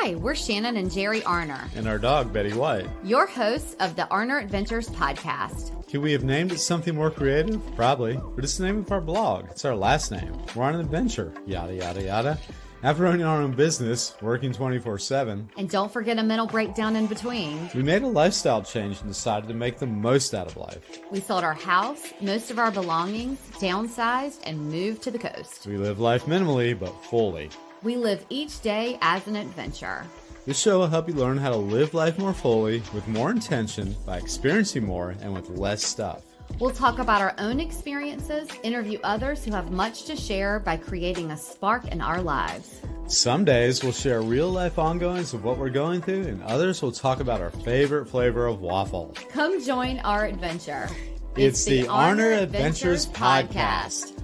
Hi, we're Shannon and Jerry Arner. And our dog, Betty White. Your hosts of the Arner Adventures podcast. Could we have named it something more creative? Probably. But it's the name of our blog. It's our last name. We're on an adventure. Yada, yada, yada. After running our own business, working 24/7. And don't forget a mental breakdown in between. We made a lifestyle change and decided to make the most out of life. We sold our house, most of our belongings, downsized, and moved to the coast. We live life minimally, but fully. We live each day as an adventure. This show will help you learn how to live life more fully, with more intention, by experiencing more, and with less stuff. We'll talk about our own experiences, interview others who have much to share by creating a spark in our lives. Some days we'll share real-life ongoings of what we're going through, and others will talk about our favorite flavor of waffle. Come join our adventure. It's the Arner Adventures Podcast.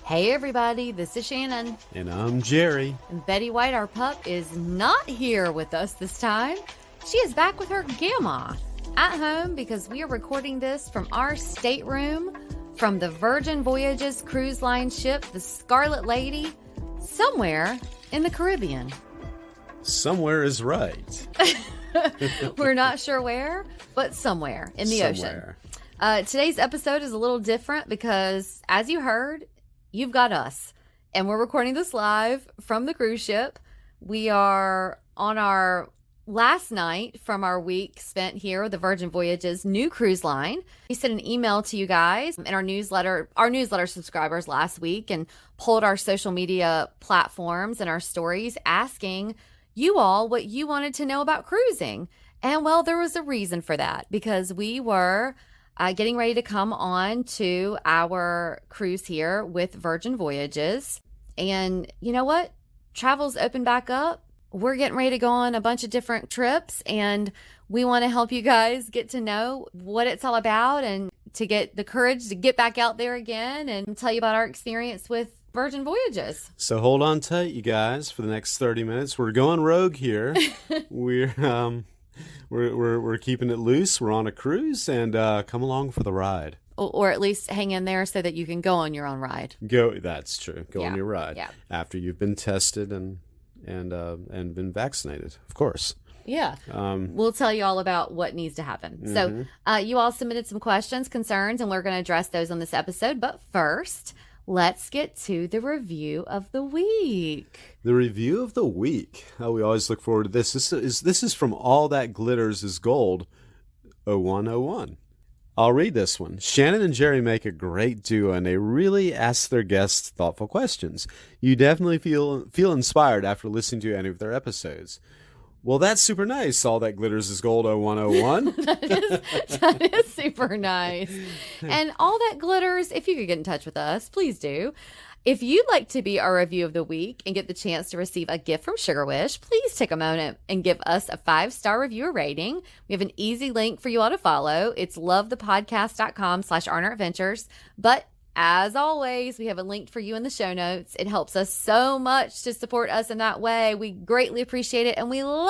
Hey everybody, this is Shannon. And I'm Jerry. And Betty White, our pup, is not here with us this time. She is back with her grandma at home because we are recording this from our stateroom from the Virgin Voyages cruise line ship, the Scarlet Lady, somewhere in the Caribbean. Somewhere is right. We're not sure where, but somewhere in the ocean. Today's episode is a little different because, as you heard, you've got us. And we're recording this live from the cruise ship. We are on our last night from our week spent here with the Virgin Voyages new cruise line. We sent an email to you guys and our newsletter subscribers last week and pulled our social media platforms and our stories asking you all what you wanted to know about cruising. And well, there was a reason for that because we were getting ready to come on to our cruise here with Virgin Voyages. And you know what? Travel's open back up. We're getting ready to go on a bunch of different trips, and we want to help you guys get to know what it's all about and to get the courage to get back out there again and tell you about our experience with Virgin Voyages. So hold on tight, you guys, for the next 30 minutes. We're going rogue here. We're keeping it loose. We're on a cruise, and come along for the ride. Or at least hang in there so that you can go on your own ride. That's true. Go on your ride. Yeah. After you've been tested and been vaccinated, of course. Yeah. We'll tell you all about what needs to happen. Mm-hmm. So you all submitted some questions, concerns, and we're going to address those on this episode. But first, let's get to the review of the week. The review of the week. Oh, we always look forward to this. This is from All That Glitters Is Gold 0101. I'll read this one. Shannon and Jerry make a great duo, and they really ask their guests thoughtful questions. You definitely feel inspired after listening to any of their episodes. Well, that's super nice. All That Glitters Is Gold 0101. that is super nice. And All That Glitters, if you could get in touch with us, please do. If you'd like to be our review of the week and get the chance to receive a gift from Sugar Wish, please take a moment and give us a 5-star review rating. We have an easy link for you all to follow. It's lovethepodcast.com/Arner Adventures. But as always, we have a link for you in the show notes. It helps us so much to support us in that way. We greatly appreciate it, and we love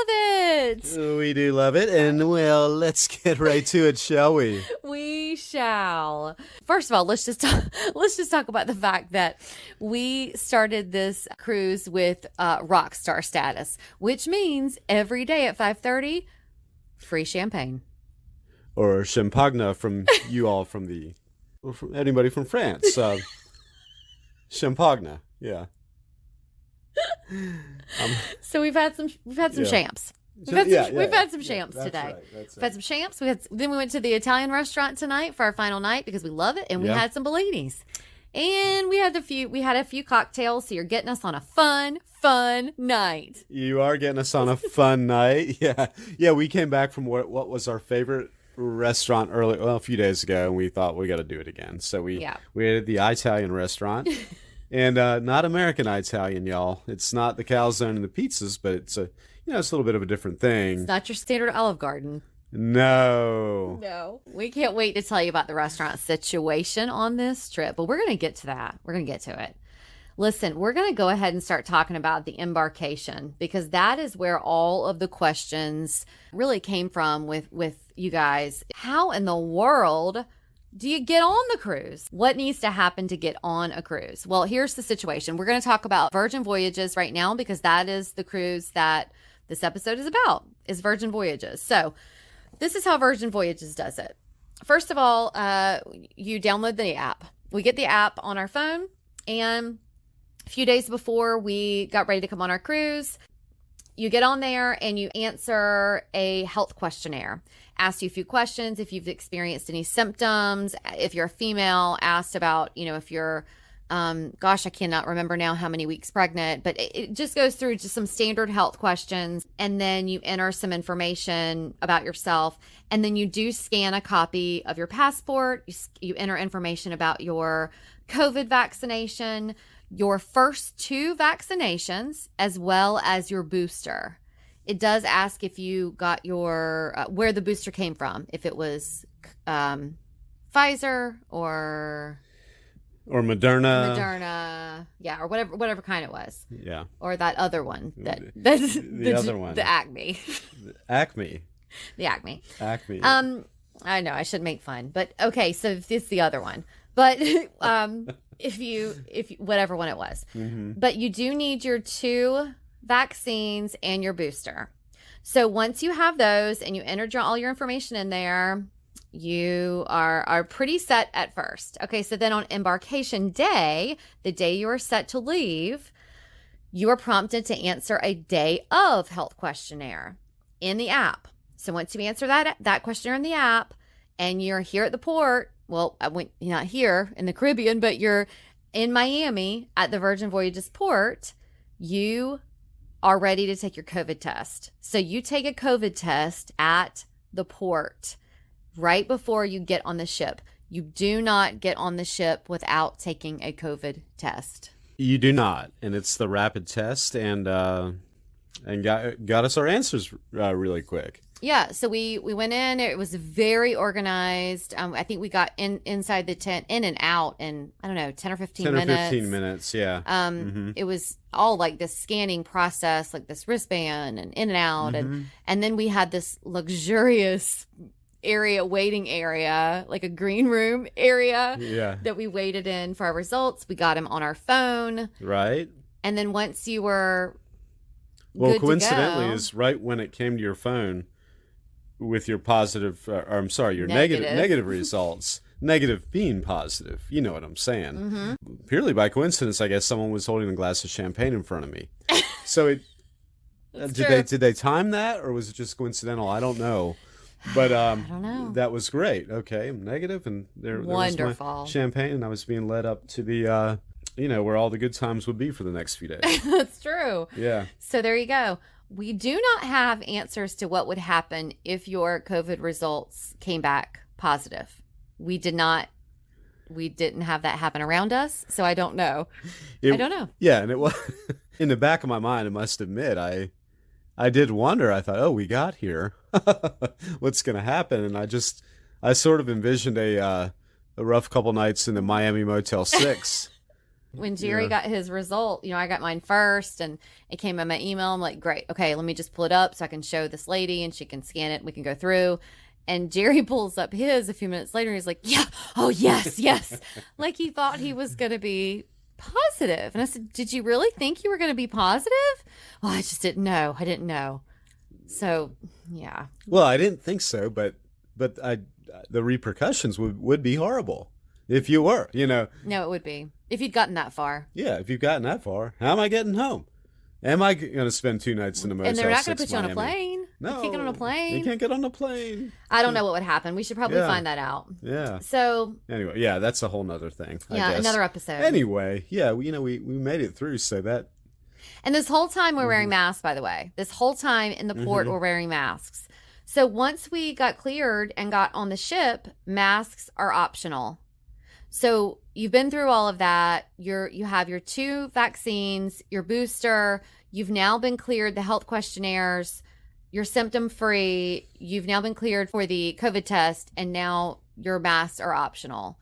it. We do love it, and well, let's get right to it, shall we? We shall. First of all, let's just talk about the fact that we started this cruise with Rockstar status, which means every day at 5:30, free champagne or champagne from you all from the. Or from anybody from France. Champagne, yeah. So we've had some champs. We've had some champs today. Right, we've had some champs. Then we went to the Italian restaurant tonight for our final night because we love it, and we had some bellinis. And we had a few cocktails, so you're getting us on a fun night. You are getting us on a fun night. Yeah, we came back from what was our favorite restaurant a few days ago, and we thought we got to do it again. So we ate at the Italian restaurant, and not American Italian, y'all. It's not the calzone and the pizzas, but it's it's a little bit of a different thing. It's not your standard Olive Garden. No. We can't wait to tell you about the restaurant situation on this trip, but we're going to get to that. We're going to get to it. Listen, we're going to go ahead and start talking about the embarkation because that is where all of the questions really came from with you guys. How in the world do you get on the cruise? What needs to happen to get on a cruise? Well, here's the situation. We're going to talk about Virgin Voyages right now because that is the cruise that this episode is about, is Virgin Voyages. So this is how Virgin Voyages does it. First of all, you download the app. We get the app on our phone, and a few days before we got ready to come on our cruise, you get on there and you answer a health questionnaire. Asks you a few questions, if you've experienced any symptoms, if you're a female, asked about, if you're, I cannot remember now how many weeks pregnant, but it just goes through just some standard health questions. And then you enter some information about yourself. And then you do scan a copy of your passport. You enter information about your COVID vaccination, your first 2 vaccinations, as well as your booster. It does ask if you got your, where the booster came from, if it was Pfizer or Moderna, yeah, or whatever kind it was. Yeah. Or that other one. The other one. The Acme. Acme. The Acme. Acme. I know, I should make fun. But okay, so it's the other one. But if you whatever one it was. Mm-hmm. But you do need your 2 vaccines and your booster. So once you have those and you entered all your information in there, you are pretty set at first. Okay, so then on embarkation day, the day you are set to leave, you are prompted to answer a day of health questionnaire in the app. So once you answer that questionnaire in the app and you're here at the port, well, you're not here in the Caribbean, but you're in Miami at the Virgin Voyages port, you are ready to take your COVID test. So you take a COVID test at the port right before you get on the ship. You do not get on the ship without taking a COVID test. You do not, and it's the rapid test, and got us our answers really quick. Yeah, so we went in. It was very organized. I think we got inside the tent, in and out in, I don't know, 10 or 15 minutes. 10 or 15 minutes, yeah. It was all like this scanning process, like this wristband and in and out. And then we had this luxurious waiting area, like a green room area that we waited in for our results. We got them on our phone. Right. And then once you were well, coincidentally, is right when it came to your phone with your positive, your negative results. Negative being positive. You know what I'm saying. Mm-hmm. Purely by coincidence, I guess someone was holding a glass of champagne in front of me. So did they time that, or was it just coincidental? I don't know. But I don't know. That was great. Okay, I'm negative, and there was my champagne, and I was being led up to the where all the good times would be for the next few days. That's true. Yeah. So there you go. We do not have answers to what would happen if your COVID results came back positive. We didn't have that happen around us, so I don't know. I don't know. Yeah, and it was in the back of my mind, I must admit, I did wonder. I thought, oh, we got here. What's going to happen? And I sort of envisioned a rough couple nights in the Miami Motel 6. When Jerry got his result, I got mine first, and it came in my email. I'm like, great. Okay, let me just pull it up so I can show this lady, and she can scan it, and we can go through. And Jerry pulls up his a few minutes later, and he's like, yeah, oh, yes. Like he thought he was going to be positive. And I said, did you really think you were going to be positive? Oh, I just didn't know. I didn't know. So, yeah. Well, I didn't think so, but the repercussions would be horrible if you were, No, it would be. If you'd gotten that far. Yeah, if you've gotten that far. How am I getting home? Am I going to spend 2 nights in the Motel 6 And they're not going to put you Miami? on a plane. No. You can't get on a plane. You can't get on a plane. I don't know what would happen. We should probably find that out. Yeah. So. Anyway, yeah, that's a whole nother thing. Yeah, I guess. Another episode. Anyway, yeah, we made it through, so that. And this whole time we're wearing masks, by the way. This whole time in the port we're wearing masks. So once we got cleared and got on the ship, masks are optional. So you've been through all of that. You have your 2 vaccines, your booster. You've now been cleared the health questionnaires. You're symptom free. You've now been cleared for the COVID test, and now your masks are optional.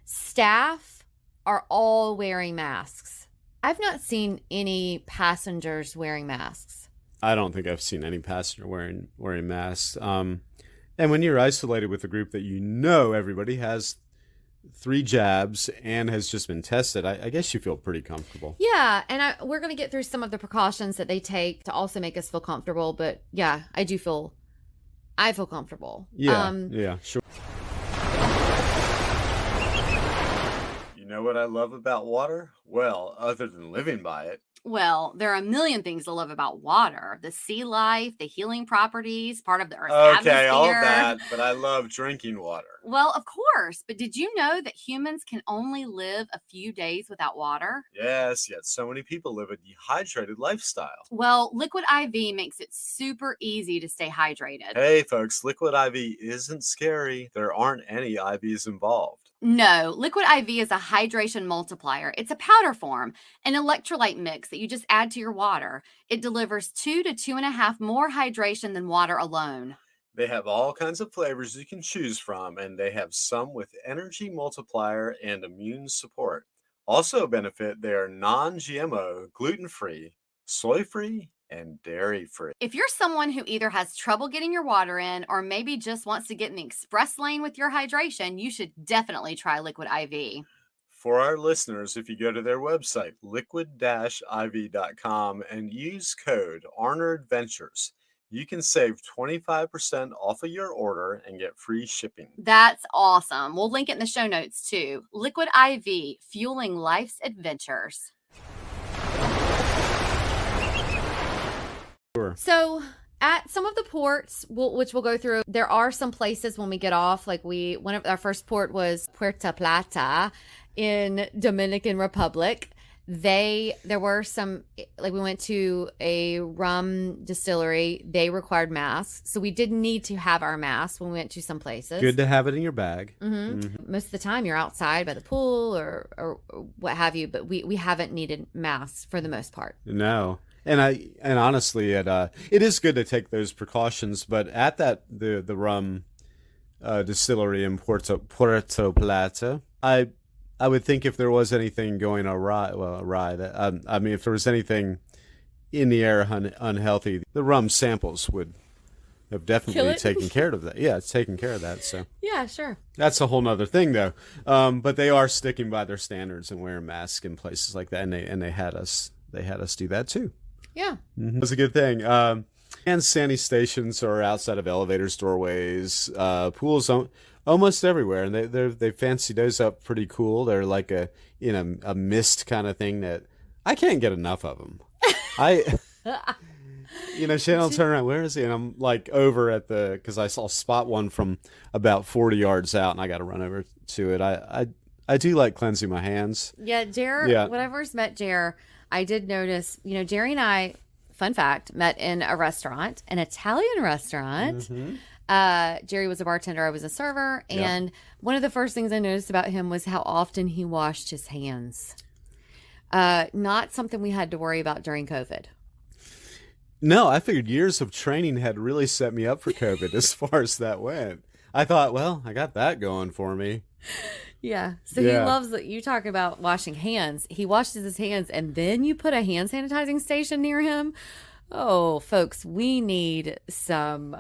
Staff are all wearing masks. I've not seen any passengers wearing masks. I don't think I've seen any passenger wearing masks. And when you're isolated with a group that everybody has 3 jabs and has just been tested, I guess you feel pretty comfortable. Yeah, and we're going to get through some of the precautions that they take to also make us feel comfortable. But yeah, I feel comfortable. Yeah, yeah, sure. You know what I love about water? Well, other than living by it. Well, there are a million things to love about water. The sea life, the healing properties, part of the Earth's Okay, atmosphere. all of that, but I love drinking water. Well, of course. But did you know that humans can only live a few days without water? Yes, yet so many people live a dehydrated lifestyle. Well, Liquid IV makes it super easy to stay hydrated. Hey, folks, Liquid IV isn't scary. There aren't any IVs involved. No, Liquid IV is a hydration multiplier. It's a powder form, an electrolyte mix that you just add to your water. It delivers 2 to 2.5 more hydration than water alone. They have all kinds of flavors you can choose from, and they have some with energy multiplier and immune support. Also a benefit, they are non-GMO, gluten-free, soy-free, and dairy-free. If you're someone who either has trouble getting your water in or maybe just wants to get in the express lane with your hydration, you should definitely try Liquid IV. For our listeners, if you go to their website, liquid-iv.com, and use code ARNERADVENTURES, you can save 25% off of your order and get free shipping. That's awesome. We'll link it in the show notes too. Liquid IV, fueling life's adventures. Sure. So at some of the ports, which we'll go through, there are some places when we get off, like one of our first port was Puerto Plata in Dominican Republic. There were some, like we went to a rum distillery. They required masks. So we didn't need to have our masks when we went to some places. Good to have it in your bag. Most of the time you're outside by the pool or what have you, but we haven't needed masks for the most part. No. And honestly, it is good to take those precautions. But at the rum distillery in Puerto Plata, I would think if there was anything going awry, I mean, if there was anything in the air unhealthy, the rum samples would have definitely taken care of that. Yeah, it's taken care of that. So yeah, sure. That's a whole nother thing, though. But they are sticking by their standards and wearing masks in places like that, and they had us do that too. Yeah, That's a good thing. And sandy stations are outside of elevators, doorways, pools almost everywhere, and they fancy those up pretty cool. They're like a mist kind of thing that I can't get enough of them. Shannon will turn around, where is he? And I'm like over at because I saw spot one from about 40 yards out, and I got to run over to it. I do like cleansing my hands. Yeah, when I first met Jer, I did notice, Jerry and I, fun fact, met in a restaurant, an Italian restaurant. Jerry was a bartender, I was a server, and one of the first things I noticed about him was how often he washed his hands. Not something we had to worry about during COVID. No, I figured years of training had really set me up for COVID as far as that went. I thought, well, I got that going for me. Yeah. So he loves that you talk about washing hands. He washes his hands and then you put a hand sanitizing station near him. Oh, folks, we need some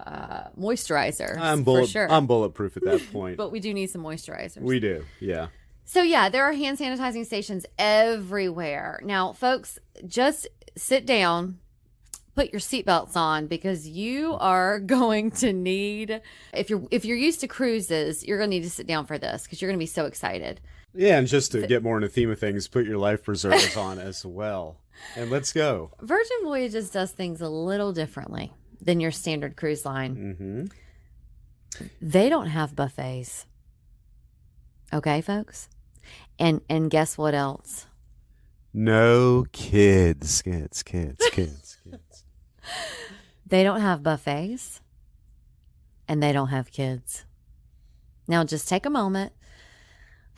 moisturizer. For sure. I'm bulletproof at that point. But we do need some moisturizers. We do, yeah. So yeah, there are hand sanitizing stations everywhere. Now, folks, just sit down, put your seatbelts on, because you are going to need, if you're used to cruises, you're going to need to sit down for this because you're going to be so excited. Yeah, and just to get more in the theme of things, put your life preservers on as well. And let's go. Virgin Voyages does things a little differently than your standard cruise line. They don't have buffets. Okay, folks? And guess what else? No kids. They don't have buffets, and they don't have kids. Now, just take a moment,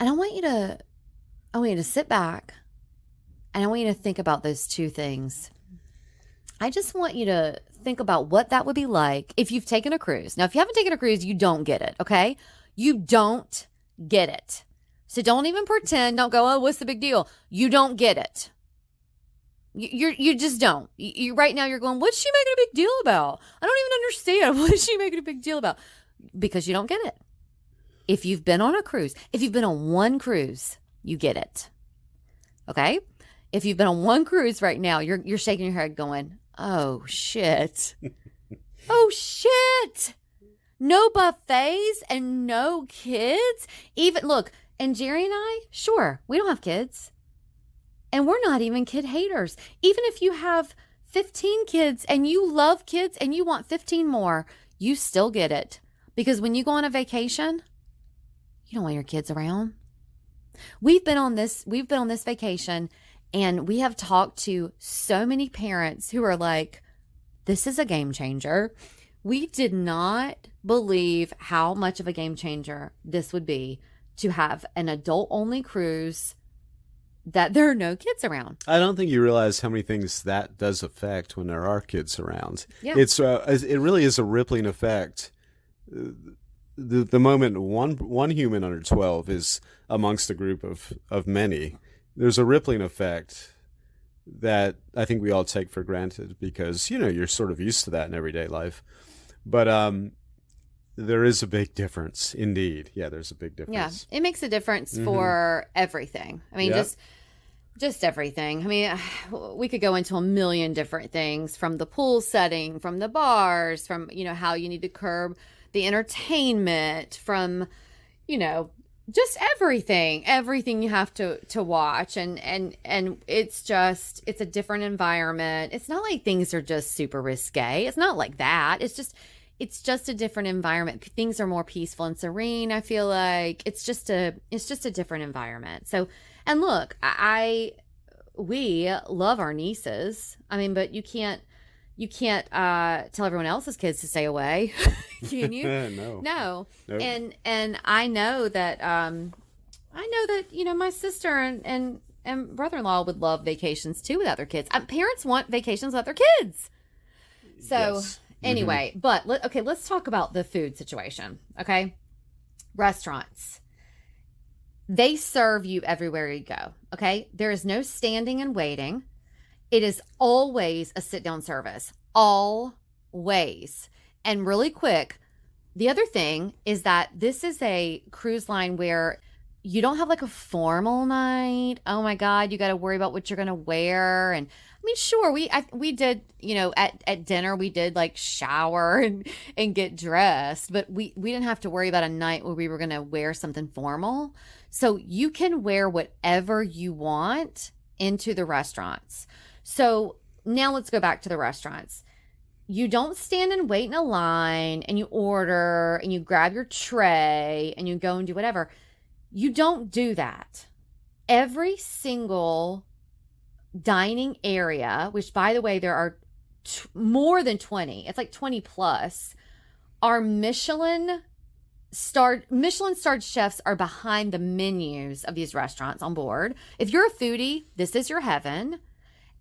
and I want you to sit back, and I want you to think about those two things. I just want you to think about what that would be like if you've taken a cruise. Now, if you haven't taken a cruise, you don't get it, okay? You don't get it. So don't even pretend. Don't go, oh, what's the big deal? You don't get it. You just don't. You right now you're going, what's she making a big deal about? I don't even understand. What is she making a big deal about? Because you don't get it. If you've been on a cruise, if you've been on one cruise, you get it. Okay? If you've been on one cruise right now, you're shaking your head going, oh, shit. Oh, shit. No buffets and no kids. Even, look, and Jerry and I, sure, we don't have kids. And we're not even kid haters. Even if you have 15 kids and you love kids and you want 15 more, you still get it. Because when you go on a vacation, you don't want your kids around. We've been on this vacation, and we have talked to so many parents who are like, this is a game changer. We did not believe how much of a game changer this would be to have an adult-only cruise that there are no kids around. I don't think you realize how many things that does affect when there are kids around. Yeah. It really is a rippling effect. The moment one human under 12 is amongst a group of many, there's a rippling effect that I think we all take for granted because, you're sort of used to that in everyday life. But there is a big difference, indeed. Yeah, there's a big difference. Yeah, it makes a difference for everything. I mean, just everything. I mean, we could go into a million different things, from the pool setting, from the bars, from, how you need to curb the entertainment, from, just everything you have to watch. And it's a different environment. It's not like things are just super risque. It's not like that. It's just a different environment. Things are more peaceful and serene. I feel like it's just a different environment. So, and look, we love our nieces. I mean, but you can't tell everyone else's kids to stay away. Can you? No. No. Nope. And I know that my sister and brother-in-law would love vacations too without their kids. Parents want vacations without their kids. So Yes. Anyway, but let's talk about the food situation. Okay. Restaurants. They serve you everywhere you go. Okay. There is no standing and waiting. It is always a sit-down service. Always. And really quick, the other thing is that this is a cruise line where you don't have like a formal night. Oh my God, you got to worry about what you're going to wear. And I mean, sure, we did, at dinner, we did like shower and get dressed, but we didn't have to worry about a night where we were going to wear something formal. So you can wear whatever you want into the restaurants. So now let's go back to the restaurants. You don't stand and wait in a line and you order and you grab your tray and you go and do whatever. You don't do that. Every single dining area, which by the way, there are more than 20, it's like 20 plus, are Michelin starred chefs are behind the menus of these restaurants on board. If you're a foodie, this is your heaven.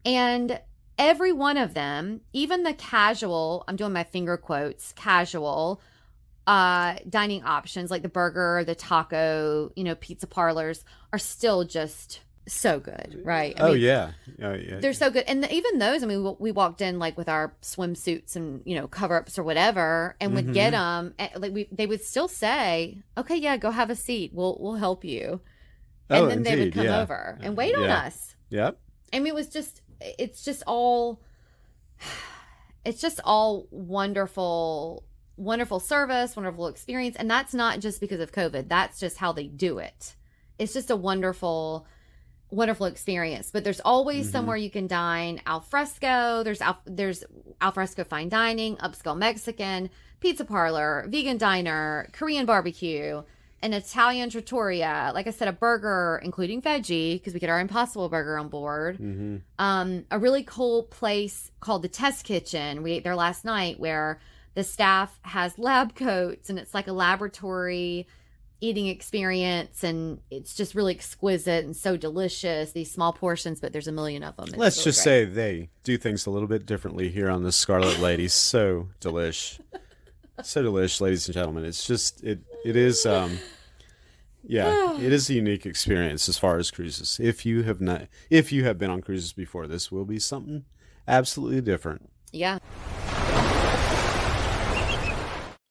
And every one of them, even the casual, I'm doing my finger quotes, casual dining options like the burger, the taco, pizza parlors are still just so good, right? I mean, yeah. They're so good. And even those, I mean, we walked in like with our swimsuits and, cover-ups or whatever and would get them. They would still say, okay, yeah, go have a seat. We'll help you. And then they would come over and wait on us. Yep. I mean, it's just all wonderful service, wonderful experience. And that's not just because of COVID. That's just how they do it. It's just a wonderful experience. But there's always somewhere you can dine al fresco. There's al fresco fine dining, upscale Mexican, pizza parlor, vegan diner, Korean barbecue, an Italian trattoria, like I said, a burger, including veggie, because we get our Impossible Burger on board. A really cool place called the Test Kitchen. We ate there last night, where the staff has lab coats, and it's like a laboratory eating experience, and it's just really exquisite and so delicious. These small portions, but there's a million of them. Let's really just say they do things a little bit differently here on the Scarlet Lady. So delish. So delish, ladies and gentlemen. It's just it is it is a unique experience as far as cruises. If you have been on cruises before, this will be something absolutely different. Yeah.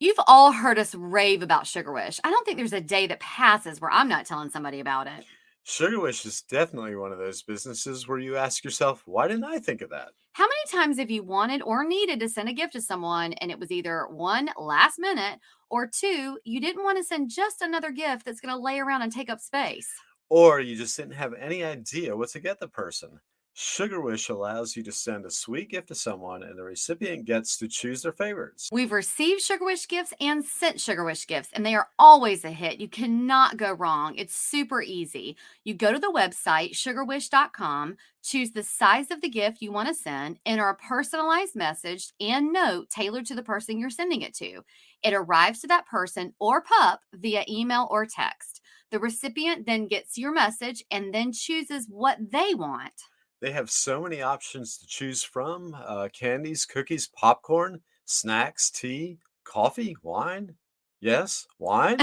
You've all heard us rave about Sugar Wish. I don't think there's a day that passes where I'm not telling somebody about it. Sugar Wish is definitely one of those businesses where you ask yourself, why didn't I think of that? How many times have you wanted or needed to send a gift to someone and it was either one, last minute, or two, you didn't want to send just another gift that's going to lay around and take up space? Or you just didn't have any idea what to get the person. Sugar Wish allows you to send a sweet gift to someone and the recipient gets to choose their favorites. We've received Sugar Wish gifts and sent Sugar Wish gifts, and they are always a hit. You cannot go wrong. It's super easy. You go to the website, sugarwish.com, choose the size of the gift you want to send, enter a personalized message and note tailored to the person you're sending it to. It arrives to that person or pup via email or text. The recipient then gets your message and then chooses what they want. They have so many options to choose from: candies, cookies, popcorn, snacks, tea, coffee, wine. Yes, wine.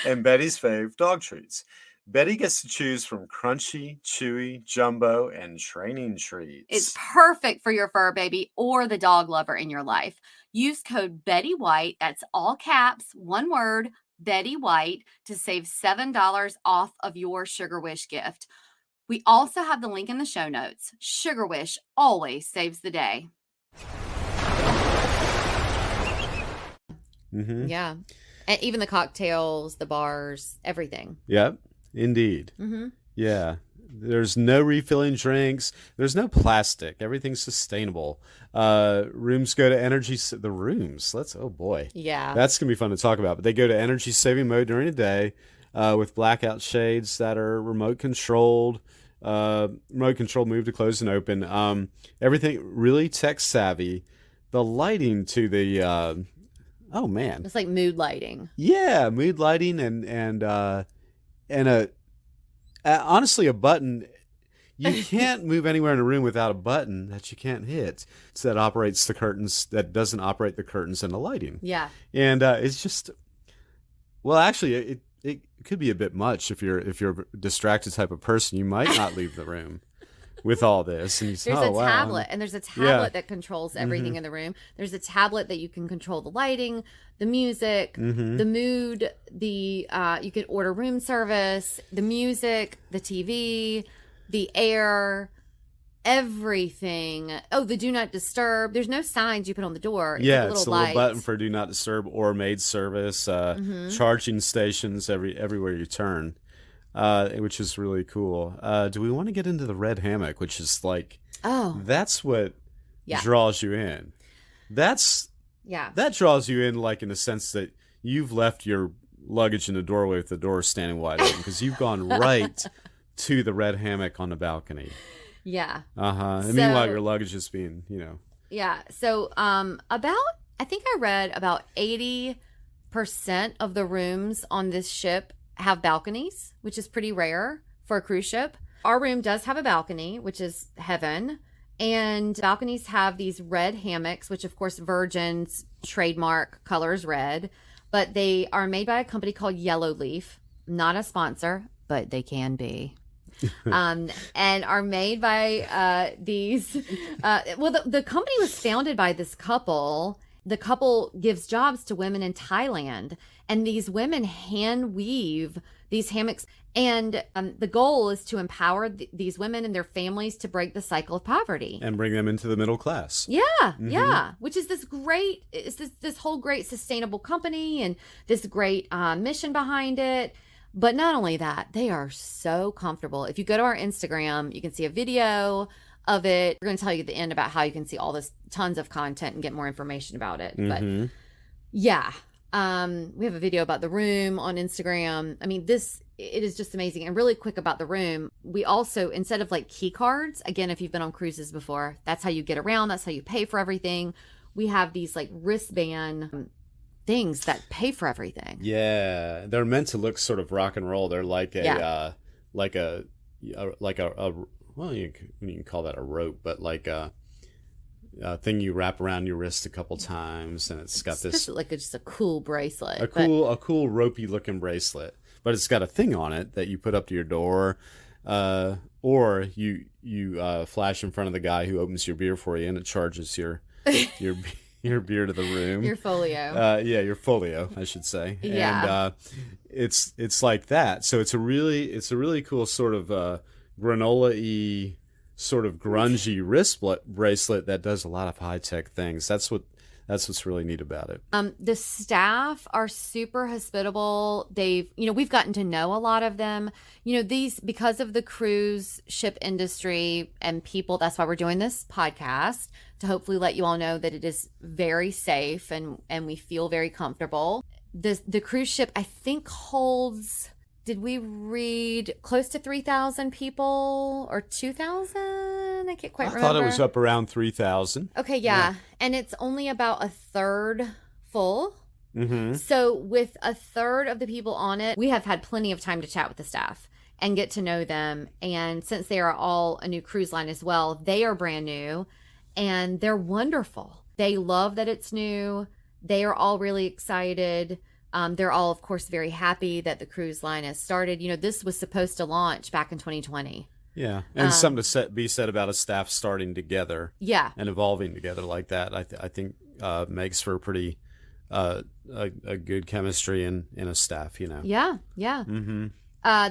And Betty's fave, dog treats. Betty gets to choose from crunchy, chewy, jumbo, and training treats. It's perfect for your fur baby or the dog lover in your life. Use code Betty White, that's all caps, one word, Betty White, to save $7 off of your Sugar Wish gift. We also have the link in the show notes. Sugar Wish always saves the day. Mm-hmm. Yeah. And even the cocktails, the bars, everything. Yep, indeed. Mm-hmm. Yeah. There's no refilling drinks. There's no plastic. Everything's sustainable. Rooms go to energy. The rooms. Oh boy. Yeah. That's going to be fun to talk about. But they go to energy saving mode during the day with blackout shades that are remote controlled. Remote control, move to close and open. Everything really tech savvy. The lighting to the oh man, It's like mood lighting. yeah, mood lighting and honestly a button. You can't move anywhere in a room without a button that you can't hit. So that operates the curtains. That doesn't operate the curtains and the lighting. Yeah. And it's just, well, actually, it could be a bit much if you're a distracted type of person. You might not leave the room with all this. And you say, There's a wow, tablet, and there's a tablet that controls everything in the room. There's a tablet that you can control the lighting, the music, the mood, you can order room service, the music, the TV, the air, everything. Oh, the do not disturb. There's no signs you put on the door. It's Yeah, like it's a little button for do not disturb or maid service, charging stations everywhere you turn, which is really cool. Do we want to get into the red hammock, which is like, that's what draws you in. That draws you in, like in the sense that you've left your luggage in the doorway with the door standing wide open because you've gone right to the red hammock on the balcony. Yeah. And meanwhile, your luggage is being, Yeah. So, I think I read about 80% of the rooms on this ship have balconies, which is pretty rare for a cruise ship. Our room does have a balcony, which is heaven. And balconies have these red hammocks, which of course Virgin's trademark color is red, but they are made by a company called Yellow Leaf. Not a sponsor, but they can be. And are made by the company was founded by this couple. The couple gives jobs to women in Thailand, and these women hand weave these hammocks, and the goal is to empower these women and their families to break the cycle of poverty and bring them into the middle class. Yeah, which is this whole great sustainable company and this great mission behind it. But not only that, they are so comfortable. If you go to our Instagram, you can see a video of it. We're going to tell you at the end about how you can see all this tons of content and get more information about it. But yeah, we have a video about the room on Instagram. I mean, it is just amazing. And really quick about the room, we also, instead of like key cards, again, if you've been on cruises before, that's how you get around. That's how you pay for everything. We have these like wristband things that pay for everything. Yeah, they're meant to look sort of rock and roll. They're like well, you can call that a rope, but like a thing you wrap around your wrist a couple times, and it's got this like just a cool bracelet, a cool ropey looking bracelet, but it's got a thing on it that you put up to your door, or you flash in front of the guy who opens your beer for you, and it charges your your beer to the room. Your folio. Your folio, I should say. Yeah. And it's like that. So it's a really cool sort of granola-y, sort of grungy wrist bracelet that does a lot of high-tech things. That's what's really neat about it. The staff are super hospitable. We've gotten to know a lot of them. These, because of the cruise ship industry and people, that's why we're doing this podcast, to hopefully let you all know that it is very safe and we feel very comfortable. The cruise ship, I think, holds, did we read close to 3,000 people or 2,000? I can't quite remember. I thought it was up around 3,000. Okay, yeah. And it's only about a third full. Mm-hmm. So with a third of the people on it, we have had plenty of time to chat with the staff and get to know them. And since they are all a new cruise line as well, they are brand new and they're wonderful. They love that it's new. They are all really excited. They're all, of course, very happy that the cruise line has started. This was supposed to launch back in 2020. Yeah, and something to be said about a staff starting together. Yeah. And evolving together like that, I think makes for a pretty a good chemistry in a staff, Yeah, yeah. Mm-hmm.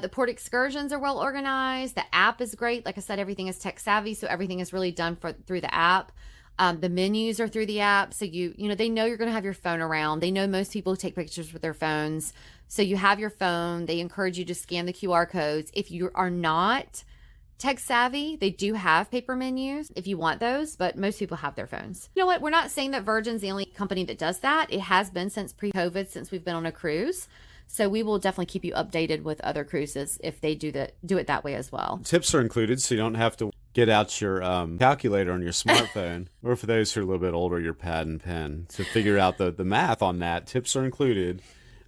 The port excursions are well organized. The app is great. Like I said, everything is tech savvy, so everything is really done through the app. The menus are through the app, so they know you're going to have your phone around. They know most people take pictures with their phones, so you have your phone. They encourage you to scan the QR codes. If you are not tech savvy, they do have paper menus if you want those, but most people have their phones. You know what? We're not saying that Virgin's the only company that does that. It has been since pre-COVID, since we've been on a cruise. So we will definitely keep you updated with other cruises if they do it that way as well. Tips are included, so you don't have to get out your calculator on your smartphone, or for those who are a little bit older, your pad and pen to figure out the math on that. Tips are included,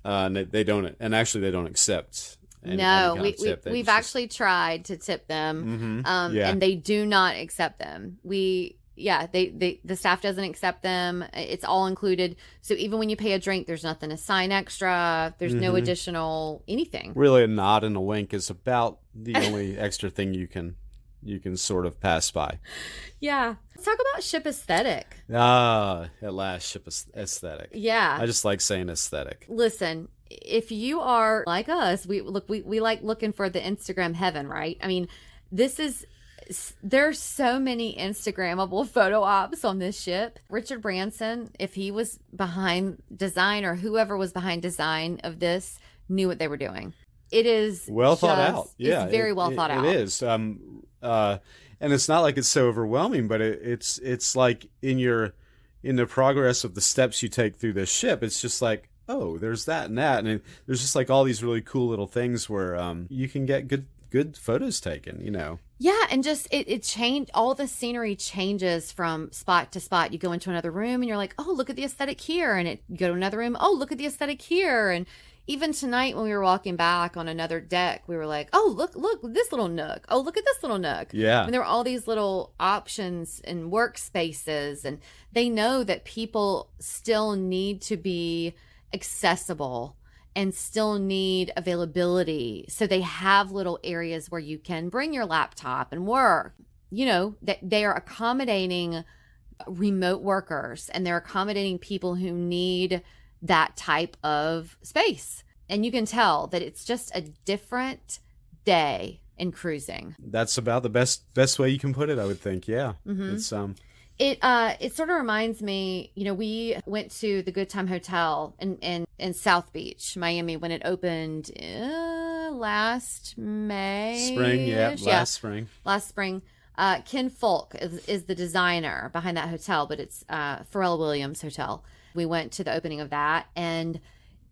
and they don't accept. No, we've actually tried to tip them, Mm-hmm. and they do not accept them. The staff doesn't accept them. It's all included. So even when you pay a drink, there's nothing to sign extra. There's no additional anything. Really, a nod and a wink is about the only extra thing you can sort of pass by. Yeah. Let's talk about ship aesthetic. At last, ship aesthetic. Yeah. I just like saying aesthetic. Listen, if you are like us, we like looking for the Instagram heaven, right? I mean, there's so many Instagrammable photo ops on this ship. Richard Branson, if he was behind design or whoever was behind design of this, knew what they were doing. It is well thought out. Yeah, it's very well thought out. It is. And it's not like it's so overwhelming, but it's like in the progress of the steps you take through this ship, it's just like, oh, there's that and that, and there's just like all these really cool little things where you can get good photos taken, Yeah, and just it changed. All the scenery changes from spot to spot. You go into another room and you're like, oh, look at the aesthetic here, and you go to another room, oh, look at the aesthetic here. And even tonight when we were walking back on another deck, we were like, oh, look this little nook. Oh, look at this little nook. Yeah. And there were all these little options and workspaces, and they know that people still need to be accessible and still need availability. So they have little areas where you can bring your laptop and work. That they are accommodating remote workers, and they're accommodating people who need that type of space. And you can tell that it's just a different day in cruising. That's about the best way you can put it, I would think. Yeah. Mm-hmm. It's It sort of reminds me, we went to the Good Time Hotel in South Beach, Miami, when it opened last May. Spring, yeah, last spring. Ken Folk is the designer behind that hotel, but it's Pharrell Williams Hotel. We went to the opening of that, and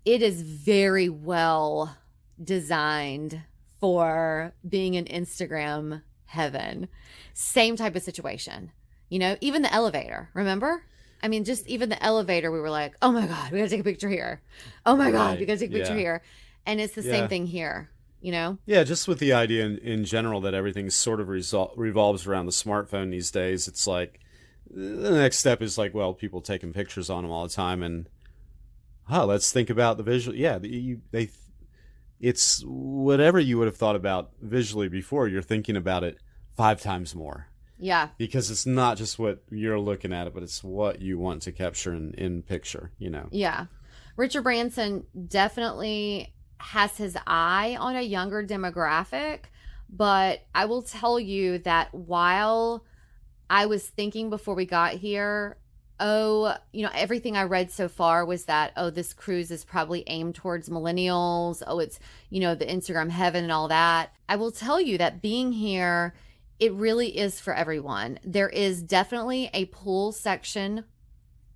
it is very well designed for being an Instagram heaven. Same type of situation. Even the elevator, remember? I mean, just even the elevator, we were like, oh my God, we got to take a picture here. Oh my God, we got to take a picture here. And it's the same thing here, Yeah, just with the idea in general that everything sort of revolves around the smartphone these days. It's like, the next step is like, well, people taking pictures on them all the time. And, let's think about the visual. Yeah, it's whatever you would have thought about visually before, you're thinking about it 5 times more. Yeah. Because it's not just what you're looking at it, but it's what you want to capture in picture, you know. Yeah. Richard Branson definitely has his eye on a younger demographic, but I will tell you that while I was thinking before we got here, everything I read so far was that, this cruise is probably aimed towards millennials. It's, the Instagram heaven and all that. I will tell you that being here, it really is for everyone. There is definitely a pool section,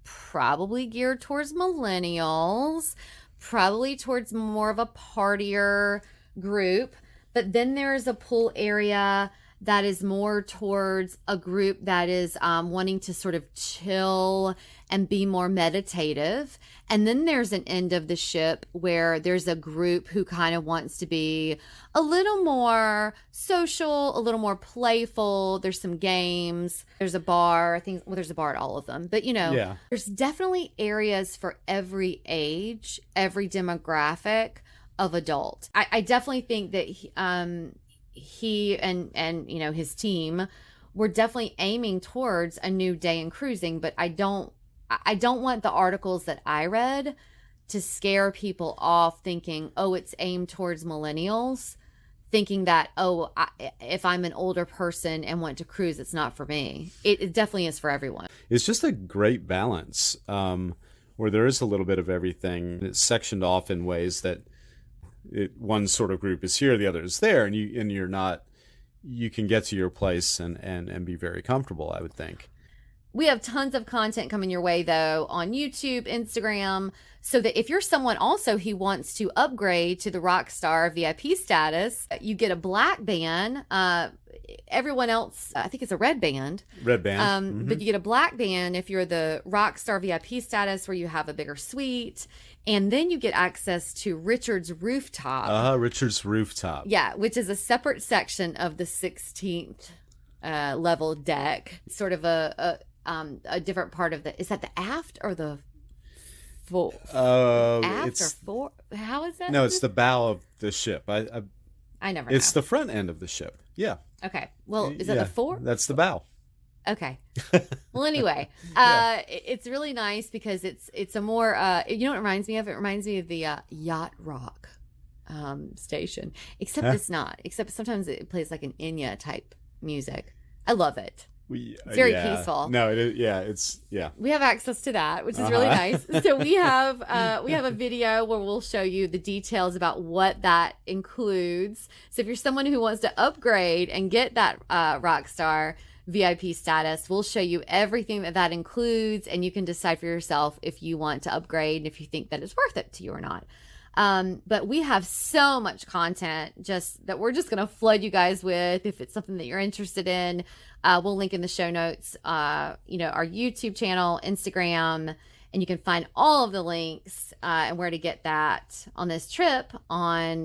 probably geared towards millennials, probably towards more of a partier group. But then there's a pool area that is more towards a group that is wanting to sort of chill and be more meditative. And then there's an end of the ship where there's a group who kind of wants to be a little more social, a little more playful. There's some games. There's a bar. I think, there's a bar at all of them. But, there's definitely areas for every age, every demographic of adult. I definitely think that he and his team were definitely aiming towards a new day in cruising, but I don't want the articles that I read to scare people off thinking, it's aimed towards millennials, thinking that, if I'm an older person and want to cruise, it's not for me. It definitely is for everyone. It's just a great balance where there is a little bit of everything. It's sectioned off in ways that one sort of group is here, the other is there, and you can get to your place and be very comfortable, I would think. We have tons of content coming your way, though, on YouTube, Instagram, so that if you're someone also who wants to upgrade to the Rockstar VIP status, you get a black band. Everyone else, I think it's a red band. Red band. But you get a black band if you're the Rockstar VIP status, where you have a bigger suite. And then you get access to Richard's Rooftop. Richard's Rooftop. Yeah, which is a separate section of the 16th level deck. Sort of a different part of is that the aft or the fore? Aft or fore? How is that? No, it's the bow of the ship. I never know. It's the front end of the ship. Yeah. Okay. Well, is that the fore? That's the bow. Okay. Well, anyway, it's really nice because it's a more, what it reminds me of? It reminds me of the Yacht Rock station, except it's not. Except sometimes it plays like an Enya type music. I love it. It's very peaceful. No, it is. Yeah, it's We have access to that, which is really nice. So we have a video where we'll show you the details about what that includes. So if you're someone who wants to upgrade and get that Rockstar VIP status, we'll show you everything that includes, and you can decide for yourself if you want to upgrade and if you think that it's worth it to you or not. But we have so much content that we're just going to flood you guys with. If it's something that you're interested in, we'll link in the show notes, our YouTube channel, Instagram, and you can find all of the links and where to get that on this trip on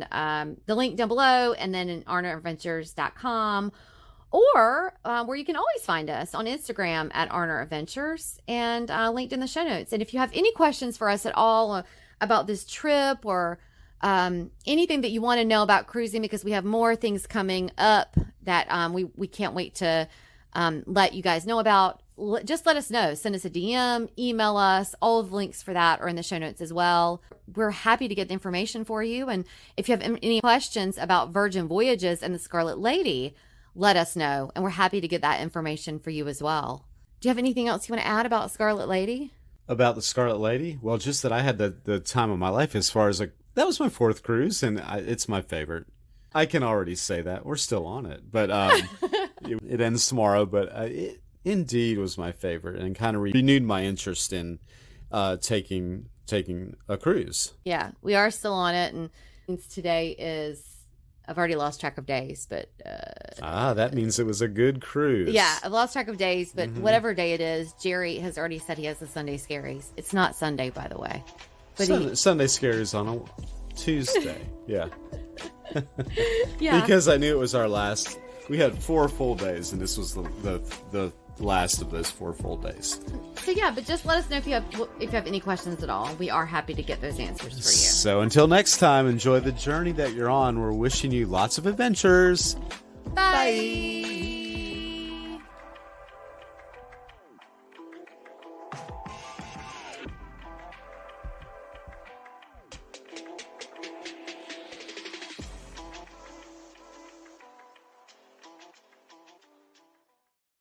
the link down below, and then in arneradventures.com, or where you can always find us on Instagram at Arner Adventures, and linked in the show notes. And if you have any questions for us at all about this trip, or anything that you want to know about cruising, because we have more things coming up that we can't wait to let you guys know about, just let us know. Send us a DM, email us. All of the links for that are in the show notes as well. We're happy to get the information for you. And if you have any questions about Virgin Voyages and the Scarlet Lady, let us know, and we're happy to get that information for you as well. Do you have anything else you want to add about Scarlet Lady? About the Scarlet Lady? Well, just that I had the time of my life, as far as that was my fourth cruise, and it's my favorite. I can already say that. We're still on it, but it ends tomorrow, but it indeed was my favorite, and kind of renewed my interest in taking a cruise. Yeah, we are still on it, and since today is, I've already lost track of days, but that means it was a good cruise. Yeah, I've lost track of days, but whatever day it is, Jerry has already said he has the Sunday Scaries. It's not Sunday, by the way. But Sunday Scaries on a Tuesday. Yeah. Yeah. Because I knew it was our last. We had 4 full days, and this was the last of those 4 full days. So yeah, but just let us know if you have any questions at all. We are happy to get those answers for you. So until next time, enjoy the journey that you're on. We're wishing you lots of adventures. Bye.